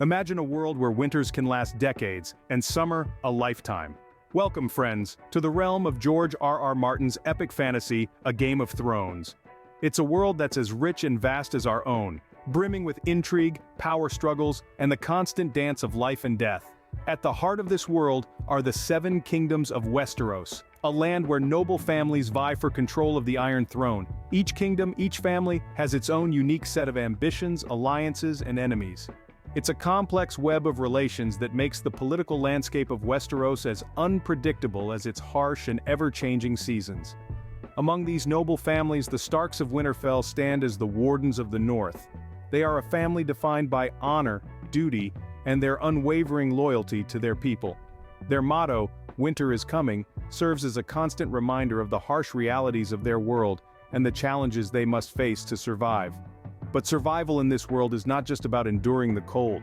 Imagine a world where winters can last decades and summer a lifetime. Welcome, friends, to the realm of George R.R. Martin's epic fantasy, A Game of Thrones. It's a world that's as rich and vast as our own, brimming with intrigue, power struggles, and the constant dance of life and death. At the heart of this world are the 7 kingdoms of Westeros, a land where noble families vie for control of the Iron Throne. Each kingdom, each family, has its own unique set of ambitions, alliances, and enemies. It's a complex web of relations that makes the political landscape of Westeros as unpredictable as its harsh and ever-changing seasons. Among these noble families, the Starks of Winterfell stand as the Wardens of the North. They are a family defined by honor, duty, and their unwavering loyalty to their people. Their motto, "Winter is coming," serves as a constant reminder of the harsh realities of their world and the challenges they must face to survive. But survival in this world is not just about enduring the cold.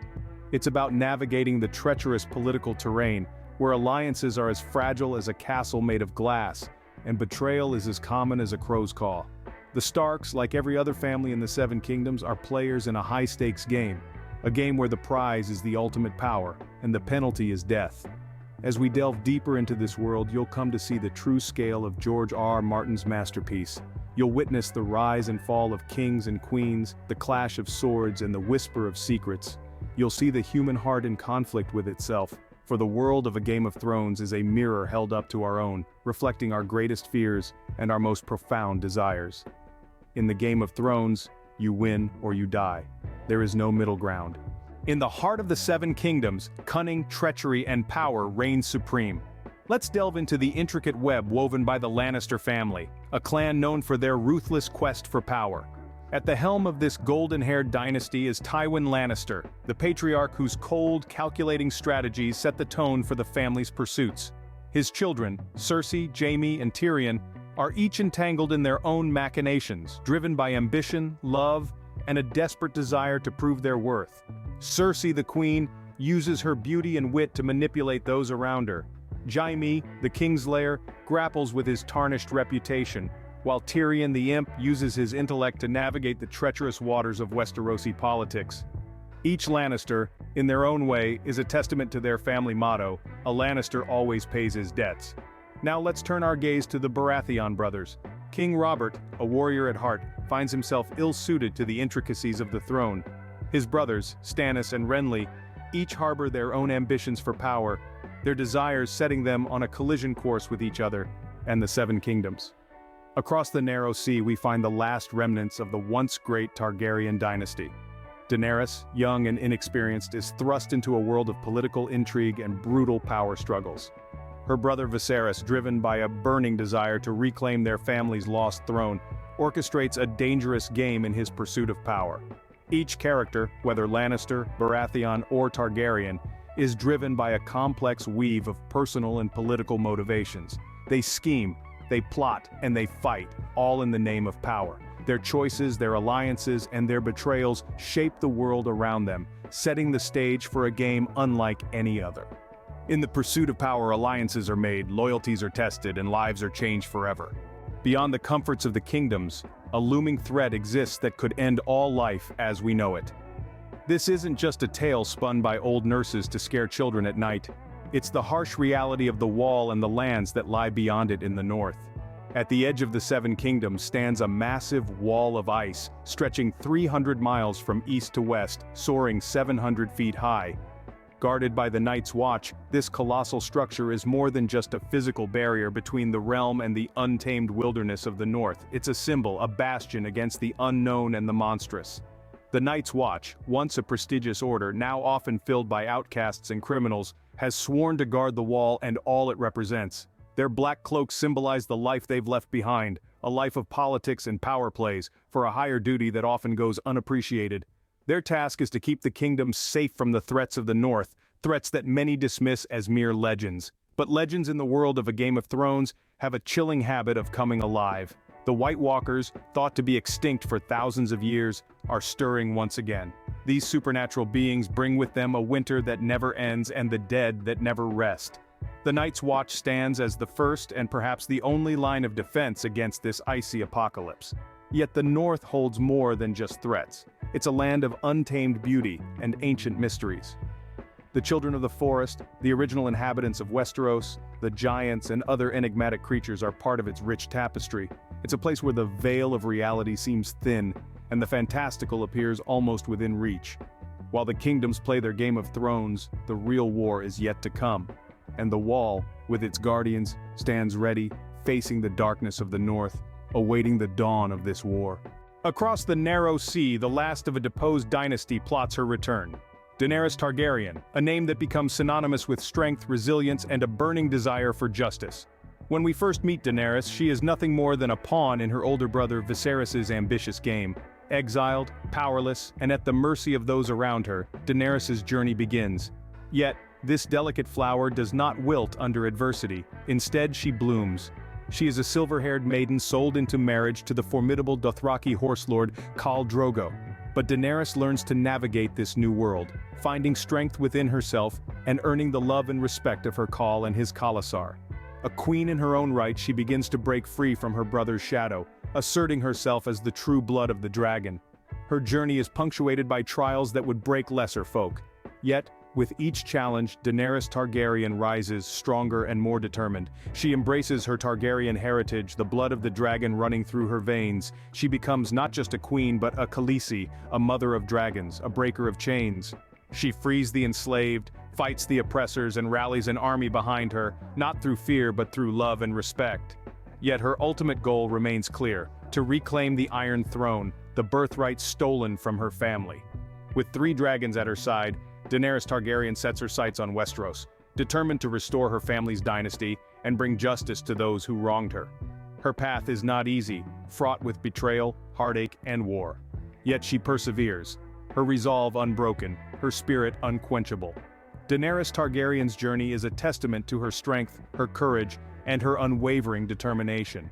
It's about navigating the treacherous political terrain, where alliances are as fragile as a castle made of glass, and betrayal is as common as a crow's call. The Starks, like every other family in the 7 Kingdoms, are players in a high-stakes game, a game where the prize is the ultimate power, and the penalty is death. As we delve deeper into this world, you'll come to see the true scale of George R.R. Martin's masterpiece. You'll witness the rise and fall of kings and queens, the clash of swords, and the whisper of secrets. You'll see the human heart in conflict with itself, for the world of A Game of Thrones is a mirror held up to our own, reflecting our greatest fears and our most profound desires. In the Game of Thrones, you win or you die. There is no middle ground. In the heart of the 7 kingdoms, cunning, treachery, and power reign supreme. Let's delve into the intricate web woven by the Lannister family, a clan known for their ruthless quest for power. At the helm of this golden-haired dynasty is Tywin Lannister, the patriarch whose cold, calculating strategies set the tone for the family's pursuits. His children, Cersei, Jaime, and Tyrion, are each entangled in their own machinations, driven by ambition, love, and a desperate desire to prove their worth. Cersei, the queen, uses her beauty and wit to manipulate those around her. Jaime, the Kingslayer, grapples with his tarnished reputation, while Tyrion the Imp uses his intellect to navigate the treacherous waters of Westerosi politics. Each Lannister, in their own way, is a testament to their family motto, "A Lannister always pays his debts." Now let's turn our gaze to the Baratheon brothers. King Robert, a warrior at heart, finds himself ill-suited to the intricacies of the throne. His brothers, Stannis and Renly, each harbor their own ambitions for power, their desires setting them on a collision course with each other and the 7 kingdoms. Across the narrow sea we find the last remnants of the once great Targaryen dynasty. Daenerys, young and inexperienced, is thrust into a world of political intrigue and brutal power struggles. Her brother Viserys, driven by a burning desire to reclaim their family's lost throne, orchestrates a dangerous game in his pursuit of power. Each character, whether Lannister, Baratheon, or Targaryen, is driven by a complex weave of personal and political motivations. They scheme, they plot, and they fight, all in the name of power. Their choices, their alliances, and their betrayals shape the world around them, setting the stage for a game unlike any other. In the pursuit of power, alliances are made, loyalties are tested, and lives are changed forever. Beyond the comforts of the kingdoms, a looming threat exists that could end all life as we know it. This isn't just a tale spun by old nurses to scare children at night. It's the harsh reality of the wall and the lands that lie beyond it in the north. At the edge of the 7 kingdoms stands a massive wall of ice, stretching 300 miles from east to west, soaring 700 feet high. Guarded by the Night's Watch, this colossal structure is more than just a physical barrier between the realm and the untamed wilderness of the north. It's a symbol, a bastion against the unknown and the monstrous. The Night's Watch, once a prestigious order, now often filled by outcasts and criminals, has sworn to guard the wall and all it represents. Their black cloaks symbolize the life they've left behind, a life of politics and power plays, for a higher duty that often goes unappreciated. Their task is to keep the kingdom safe from the threats of the north, threats that many dismiss as mere legends. But legends in the world of A Game of Thrones have a chilling habit of coming alive. The White Walkers, thought to be extinct for thousands of years, are stirring once again. These supernatural beings bring with them a winter that never ends and the dead that never rest. The Night's Watch stands as the first and perhaps the only line of defense against this icy apocalypse. Yet the North holds more than just threats. It's a land of untamed beauty and ancient mysteries. The children of the forest, the original inhabitants of Westeros, the giants and other enigmatic creatures are part of its rich tapestry. It's a place where the veil of reality seems thin, and the fantastical appears almost within reach. While the kingdoms play their Game of Thrones, the real war is yet to come. And the Wall, with its guardians, stands ready, facing the darkness of the North, awaiting the dawn of this war. Across the narrow sea, the last of a deposed dynasty plots her return. Daenerys Targaryen, a name that becomes synonymous with strength, resilience, and a burning desire for justice. When we first meet Daenerys, she is nothing more than a pawn in her older brother Viserys' ambitious game. Exiled, powerless, and at the mercy of those around her, Daenerys' journey begins. Yet, this delicate flower does not wilt under adversity. Instead, she blooms. She is a silver-haired maiden sold into marriage to the formidable Dothraki horse lord Khal Drogo. But Daenerys learns to navigate this new world, finding strength within herself and earning the love and respect of her Khal and his Khalasar. A queen in her own right, she begins to break free from her brother's shadow, asserting herself as the true blood of the dragon. Her journey is punctuated by trials that would break lesser folk. Yet, with each challenge, Daenerys Targaryen rises stronger and more determined. She embraces her Targaryen heritage, the blood of the dragon running through her veins. She becomes not just a queen but a Khaleesi, a mother of dragons, a breaker of chains. She frees the enslaved, fights the oppressors, and rallies an army behind her, not through fear but through love and respect. Yet her ultimate goal remains clear: to reclaim the Iron Throne, the birthright stolen from her family. With 3 dragons at her side, Daenerys Targaryen sets her sights on Westeros, determined to restore her family's dynasty and bring justice to those who wronged her. Her path is not easy, fraught with betrayal, heartache, and war. Yet she perseveres, her resolve unbroken, her spirit unquenchable. Daenerys Targaryen's journey is a testament to her strength, her courage, and her unwavering determination.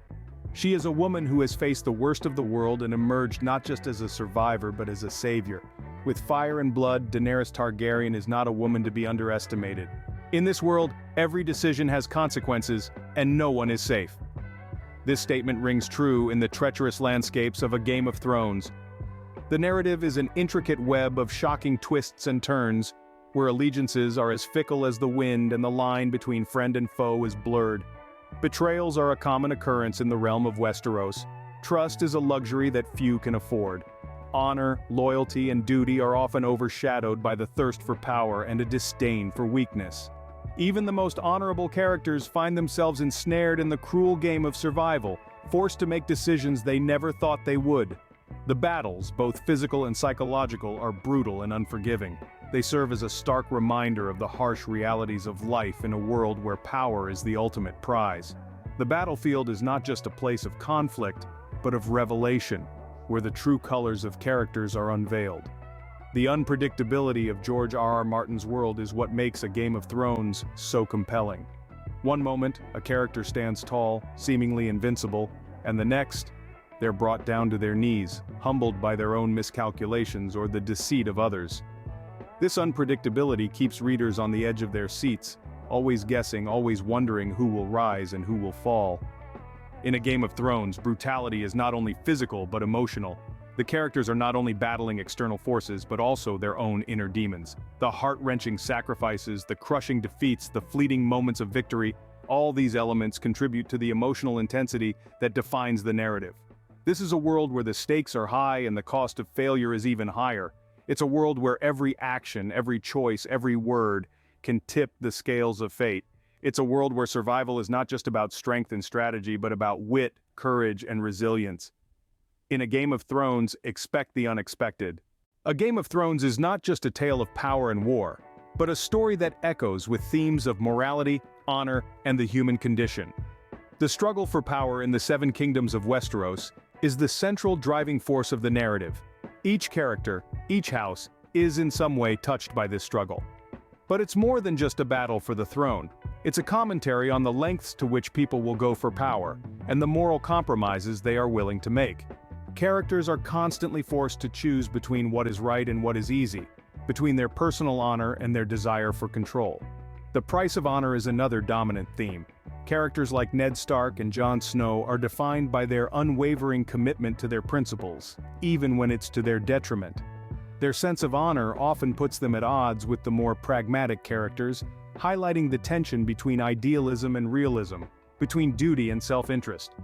She is a woman who has faced the worst of the world and emerged not just as a survivor but as a savior. With fire and blood, Daenerys Targaryen is not a woman to be underestimated. In this world, every decision has consequences, and no one is safe. This statement rings true in the treacherous landscapes of a Game of Thrones. The narrative is an intricate web of shocking twists and turns, where allegiances are as fickle as the wind and the line between friend and foe is blurred. Betrayals are a common occurrence in the realm of Westeros. Trust is a luxury that few can afford. Honor, loyalty, and duty are often overshadowed by the thirst for power and a disdain for weakness. Even the most honorable characters find themselves ensnared in the cruel game of survival, forced to make decisions they never thought they would. The battles, both physical and psychological, are brutal and unforgiving. They serve as a stark reminder of the harsh realities of life in a world where power is the ultimate prize. The battlefield is not just a place of conflict, but of revelation, where the true colors of characters are unveiled. The unpredictability of George R.R. Martin's world is what makes a Game of Thrones so compelling. One moment, a character stands tall, seemingly invincible, and the next, they're brought down to their knees, humbled by their own miscalculations or the deceit of others. This unpredictability keeps readers on the edge of their seats, always guessing, always wondering who will rise and who will fall. In a Game of Thrones, brutality is not only physical but emotional. The characters are not only battling external forces but also their own inner demons. The heart-wrenching sacrifices, the crushing defeats, the fleeting moments of victory, all these elements contribute to the emotional intensity that defines the narrative. This is a world where the stakes are high and the cost of failure is even higher. It's a world where every action, every choice, every word can tip the scales of fate. It's a world where survival is not just about strength and strategy, but about wit, courage, and resilience. In a Game of Thrones, expect the unexpected. A Game of Thrones is not just a tale of power and war, but a story that echoes with themes of morality, honor, and the human condition. The struggle for power in the 7 kingdoms of Westeros is the central driving force of the narrative. Each character, each house, is in some way touched by this struggle. But it's more than just a battle for the throne. It's a commentary on the lengths to which people will go for power, and the moral compromises they are willing to make. Characters are constantly forced to choose between what is right and what is easy, between their personal honor and their desire for control. The price of honor is another dominant theme. Characters like Ned Stark and Jon Snow are defined by their unwavering commitment to their principles, even when it's to their detriment. Their sense of honor often puts them at odds with the more pragmatic characters, highlighting the tension between idealism and realism, between duty and self-interest.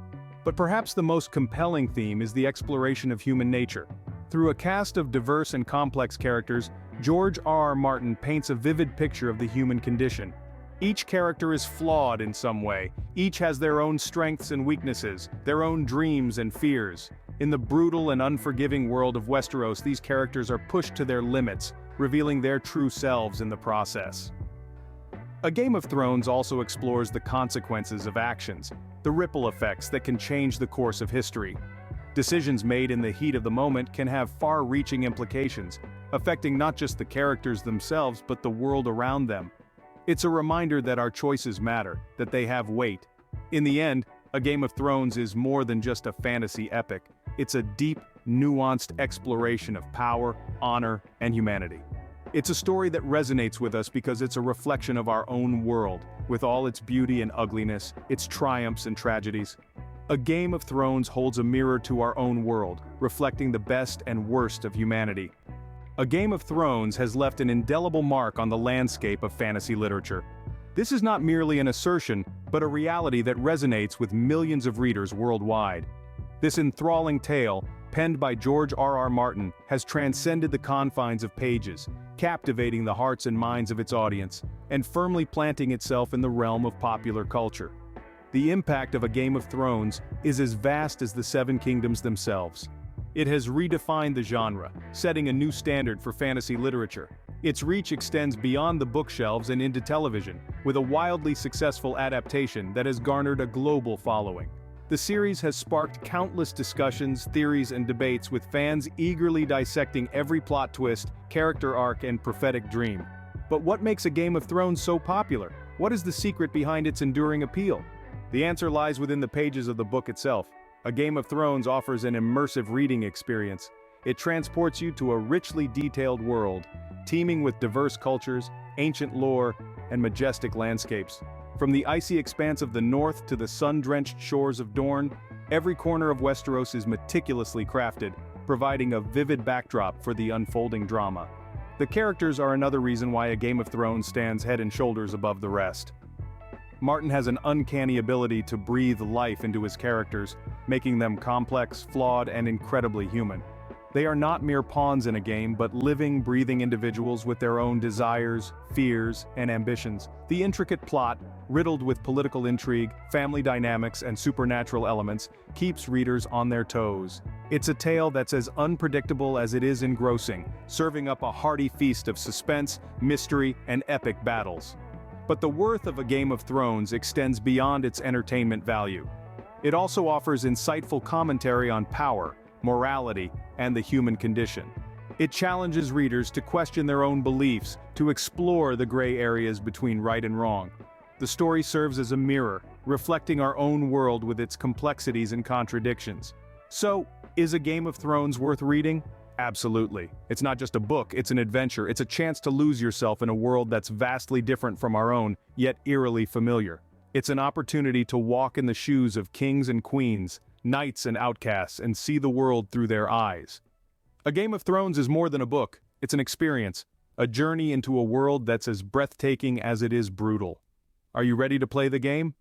But perhaps the most compelling theme is the exploration of human nature. Through a cast of diverse and complex characters, George R.R. Martin paints a vivid picture of the human condition. Each character is flawed in some way, each has their own strengths and weaknesses, their own dreams and fears. In the brutal and unforgiving world of Westeros, these characters are pushed to their limits, revealing their true selves in the process. A Game of Thrones also explores the consequences of actions, the ripple effects that can change the course of history. Decisions made in the heat of the moment can have far-reaching implications, affecting not just the characters themselves but the world around them. It's a reminder that our choices matter, that they have weight. In the end, A Game of Thrones is more than just a fantasy epic. It's a deep, nuanced exploration of power, honor, and humanity. It's a story that resonates with us because it's a reflection of our own world, with all its beauty and ugliness, its triumphs and tragedies. A Game of Thrones holds a mirror to our own world, reflecting the best and worst of humanity. A Game of Thrones has left an indelible mark on the landscape of fantasy literature. This is not merely an assertion, but a reality that resonates with millions of readers worldwide. This enthralling tale, penned by George R.R. Martin, has transcended the confines of pages, captivating the hearts and minds of its audience, and firmly planting itself in the realm of popular culture. The impact of A Game of Thrones is as vast as the Seven Kingdoms themselves. It has redefined the genre, setting a new standard for fantasy literature. Its reach extends beyond the bookshelves and into television, with a wildly successful adaptation that has garnered a global following. The series has sparked countless discussions, theories, and debates, with fans eagerly dissecting every plot twist, character arc, and prophetic dream. But what makes A Game of Thrones so popular? What is the secret behind its enduring appeal? The answer lies within the pages of the book itself. A Game of Thrones offers an immersive reading experience. It transports you to a richly detailed world, teeming with diverse cultures, ancient lore, and majestic landscapes. From the icy expanse of the north to the sun-drenched shores of Dorne, every corner of Westeros is meticulously crafted, providing a vivid backdrop for the unfolding drama. The characters are another reason why A Game of Thrones stands head and shoulders above the rest. Martin has an uncanny ability to breathe life into his characters, making them complex, flawed, and incredibly human. They are not mere pawns in a game, but living, breathing individuals with their own desires, fears, and ambitions. The intricate plot, riddled with political intrigue, family dynamics, and supernatural elements, keeps readers on their toes. It's a tale that's as unpredictable as it is engrossing, serving up a hearty feast of suspense, mystery, and epic battles. But the worth of A Game of Thrones extends beyond its entertainment value. It also offers insightful commentary on power, morality, and the human condition. It challenges readers to question their own beliefs, to explore the gray areas between right and wrong. The story serves as a mirror, reflecting our own world with its complexities and contradictions. So, is A Game of Thrones worth reading? Absolutely. It's not just a book, it's an adventure. It's a chance to lose yourself in a world that's vastly different from our own, yet eerily familiar. It's an opportunity to walk in the shoes of kings and queens, knights and outcasts, and see the world through their eyes. A Game of Thrones is more than a book, it's an experience, a journey into a world that's as breathtaking as it is brutal. Are you ready to play the game?